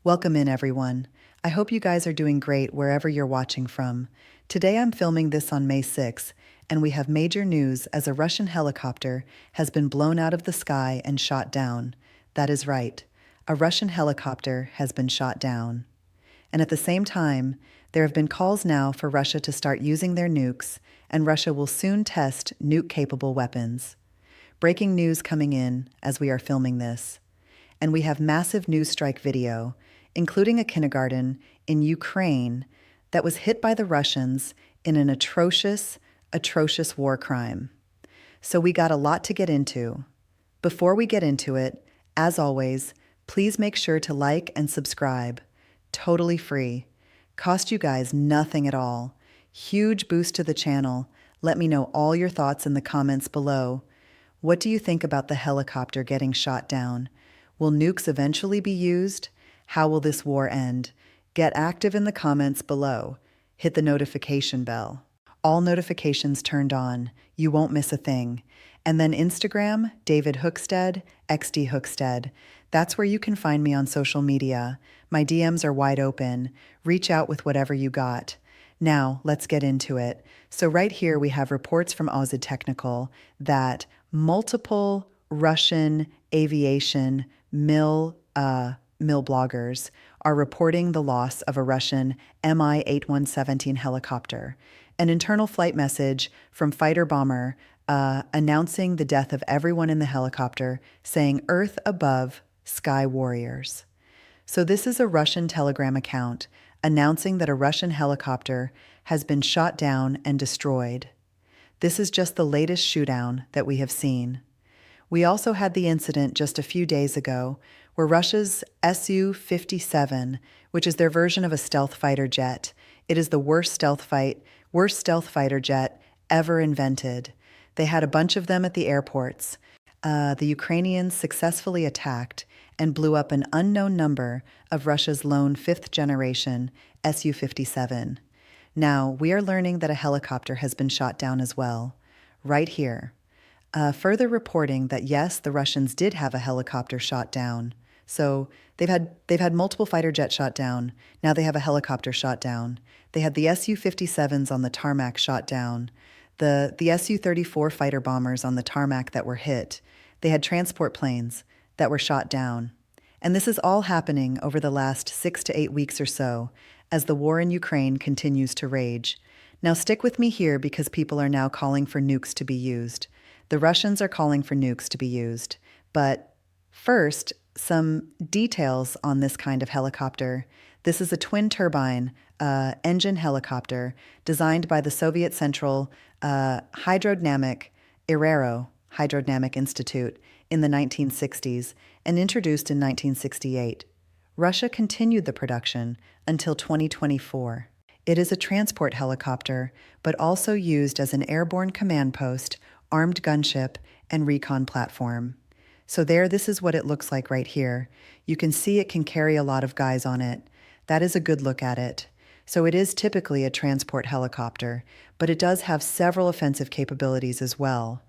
Welcome in, everyone. I hope you guys are doing great wherever you're watching from. Today I'm filming this on May 6th, and we have major news as a Russian helicopter has been blown out of the sky and shot down. That is right. A Russian helicopter has been shot down. And at the same time, there have been calls now for Russia to start using their nukes, and Russia will soon test nuke-capable weapons. Breaking news coming in as we are filming this. And we have massive news strike video, including a kindergarten in Ukraine that was hit by the Russians in an atrocious war crime. So we got a lot to get into. Before we get into it, as always, please make sure to like and subscribe. Totally free. Cost you guys nothing at all. Huge boost to the channel. Let me know all your thoughts in the comments below. What do you think about the helicopter getting shot down? Will nukes eventually be used? How will this war end? Get active in the comments below. Hit the notification bell. All notifications turned on. You won't miss a thing. And then Instagram, David Hookstead, XD Hookstead. That's where you can find me on social media. My DMs are wide open. Reach out with whatever you got. Now, let's get into it. So right here we have reports from Aussie Technical that multiple Russian aviation mill bloggers are reporting the loss of a Russian Mi-8117 helicopter. An internal flight message from fighter bomber announcing the death of everyone in the helicopter, saying "Earth above, sky warriors." So this is a Russian Telegram account announcing that a Russian helicopter has been shot down and destroyed. This is just the latest shootdown that we have seen. We also had the incident just a few days ago where Russia's Su-57, which is their version of a stealth fighter jet, it is the worst stealth fighter jet ever invented. They had a bunch of them at the airports. The Ukrainians successfully attacked and blew up an unknown number of Russia's lone fifth-generation Su-57. Now, we are learning that a helicopter has been shot down as well, right here. Further reporting that yes, the Russians did have a helicopter shot down. So they've had multiple fighter jets shot down. Now they have a helicopter shot down. They had the Su-57s on the tarmac shot down. The Su-34 fighter bombers on the tarmac that were hit. They had transport planes that were shot down. And this is all happening over the last 6 to 8 weeks or so as the war in Ukraine continues to rage. Now stick with me here because people are now calling for nukes to be used. The Russians are calling for nukes to be used. But first, some details on this kind of helicopter. This is a twin-turbine engine helicopter designed by the Soviet Central Hydrodynamic Institute in the 1960s and introduced in 1968. Russia continued the production until 2024. It is a transport helicopter, but also used as an airborne command post, armed gunship, and recon platform. So this is what it looks like right here. You can see it can carry a lot of guys on it. That is a good look at it. So it is typically a transport helicopter, but it does have several offensive capabilities as well.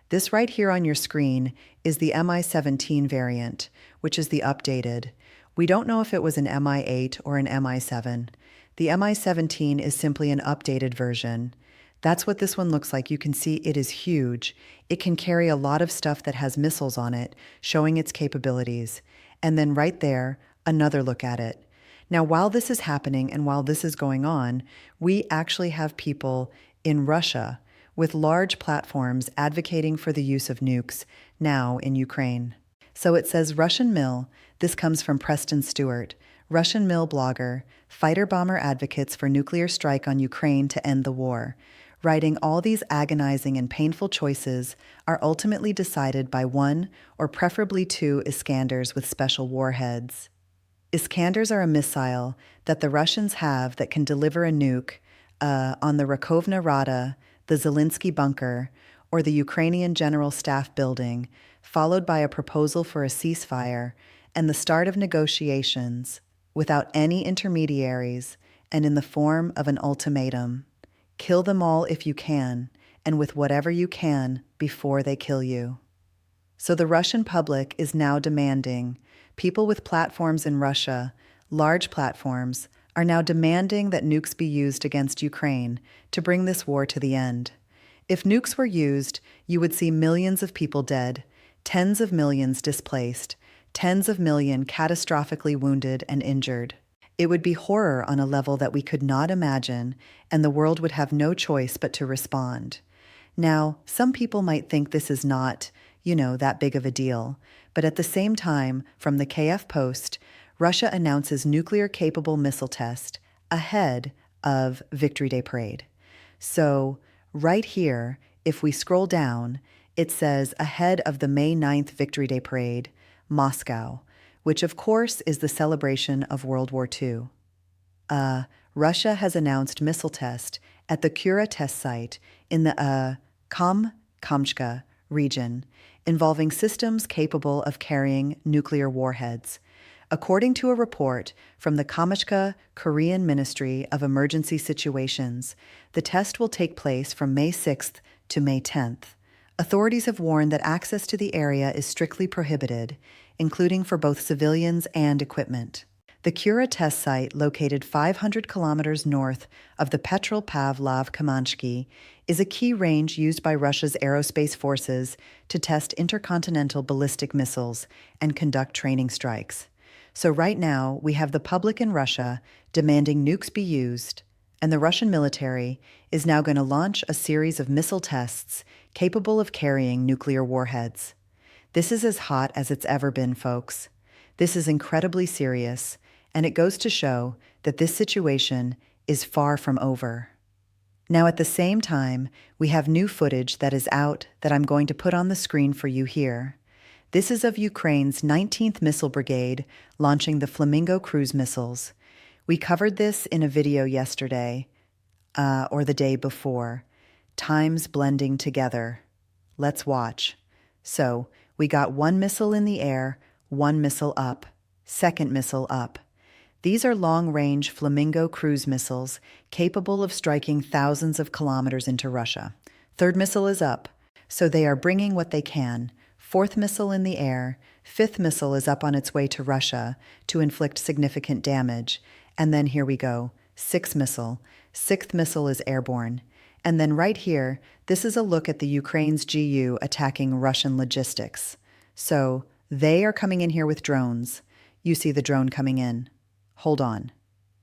This right here on your screen is the Mi-17 variant, which is the updated. We don't know if it was an Mi-8 or an Mi-7. The Mi-17 is simply an updated version. That's what this one looks like. You can see it is huge. It can carry a lot of stuff that has missiles on it, showing its capabilities. And then right there, another look at it. Now, while this is happening and while this is going on, we actually have people in Russia with large platforms advocating for the use of nukes now in Ukraine. So it says Russian Mill. This comes from Preston Stewart, Russian Mill blogger, fighter bomber advocates for nuclear strike on Ukraine to end the war. Writing all these agonizing and painful choices are ultimately decided by one or preferably two Iskanders with special warheads. Iskanders are a missile that the Russians have that can deliver a nuke on the Rakovna Rada, the Zelensky bunker, or the Ukrainian General Staff building, followed by a proposal for a ceasefire and the start of negotiations without any intermediaries and in the form of an ultimatum. Kill them all if you can, and with whatever you can before they kill you. So the Russian public is now demanding people with platforms in Russia, large platforms, are now demanding that nukes be used against Ukraine to bring this war to the end. If nukes were used, you would see millions of people dead, tens of millions displaced, tens of millions catastrophically wounded and injured. It would be horror on a level that we could not imagine, and the world would have no choice but to respond. Now, some people might think this is not, that big of a deal, but at the same time, from the KF Post, Russia announces nuclear-capable missile test ahead of Victory Day parade. So, right here, if we scroll down, it says ahead of the May 9th Victory Day parade, Moscow, which of course is the celebration of World War II. Russia has announced missile test at the Kura test site in the Kamchatka region, involving systems capable of carrying nuclear warheads. According to a report from the Kamchatka Korean Ministry of Emergency Situations, the test will take place from May 6th to May 10th. Authorities have warned that access to the area is strictly prohibited, including for both civilians and equipment. The Kura test site, located 500 kilometers north of the Petropavlov-Kamenetsky, is a key range used by Russia's aerospace forces to test intercontinental ballistic missiles and conduct training strikes. So right now, we have the public in Russia demanding nukes be used, and the Russian military is now going to launch a series of missile tests capable of carrying nuclear warheads. This is as hot as it's ever been, folks. This is incredibly serious, and it goes to show that this situation is far from over. Now, at the same time, we have new footage that is out that I'm going to put on the screen for you here. This is of Ukraine's 19th Missile Brigade launching the Flamingo cruise missiles. We covered this in a video yesterday, or the day before. Times blending together. Let's watch. So, we got one missile in the air, one missile up, second missile up. These are long-range Flamingo cruise missiles capable of striking thousands of kilometers into Russia. Third missile is up, so they are bringing what they can. Fourth missile in the air, fifth missile is up on its way to Russia to inflict significant damage. And then here we go, sixth missile is airborne. And then right here, this is a look at the Ukraine's GU attacking Russian logistics. So they are coming in here with drones. You see the drone coming in. Hold on.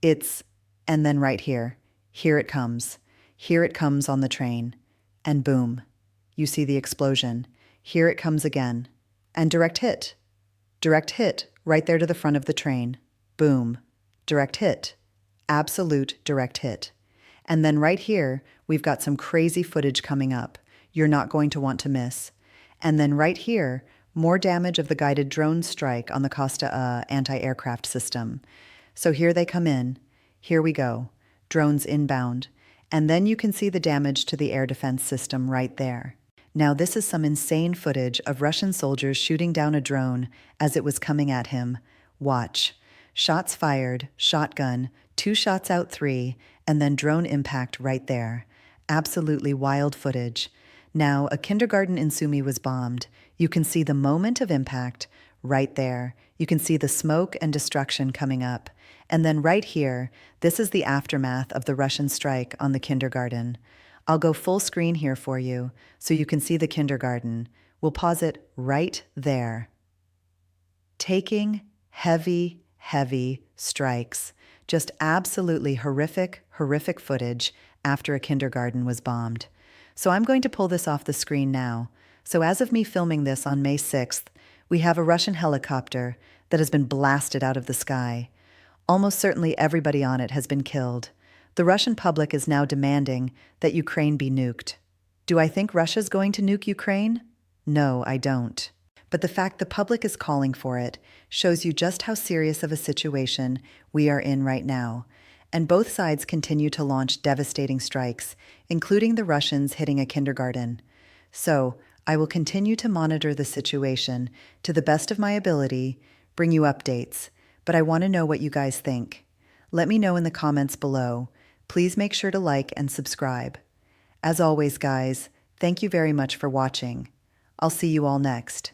And then right here it comes. Here it comes on the train. And boom, you see the explosion. Here it comes again. And direct hit right there to the front of the train. Boom, direct hit, absolute direct hit. And then right here, we've got some crazy footage coming up. You're not going to want to miss. And then right here, more damage of the guided drone strike on the Costa anti-aircraft system. So here they come in. Here we go. Drones inbound. And then you can see the damage to the air defense system right there. Now this is some insane footage of Russian soldiers shooting down a drone as it was coming at him. Watch. Shots fired, shotgun, 2 shots out 3, and then drone impact right there. Absolutely wild footage. Now, a kindergarten in Sumy was bombed. You can see the moment of impact right there. You can see the smoke and destruction coming up. And then right here, this is the aftermath of the Russian strike on the kindergarten. I'll go full screen here for you so you can see the kindergarten. We'll pause it right there. Taking heavy strikes. Just absolutely horrific footage after a kindergarten was bombed. So I'm going to pull this off the screen now. So as of me filming this on May 6th, we have a Russian helicopter that has been blasted out of the sky. Almost certainly everybody on it has been killed. The Russian public is now demanding that Ukraine be nuked. Do I think Russia's going to nuke Ukraine? No, I don't. But the fact the public is calling for it shows you just how serious of a situation we are in right now. And both sides continue to launch devastating strikes, including the Russians hitting a kindergarten. So, I will continue to monitor the situation to the best of my ability, bring you updates, but I want to know what you guys think. Let me know in the comments below. Please make sure to like and subscribe. As always, guys, thank you very much for watching. I'll see you all next.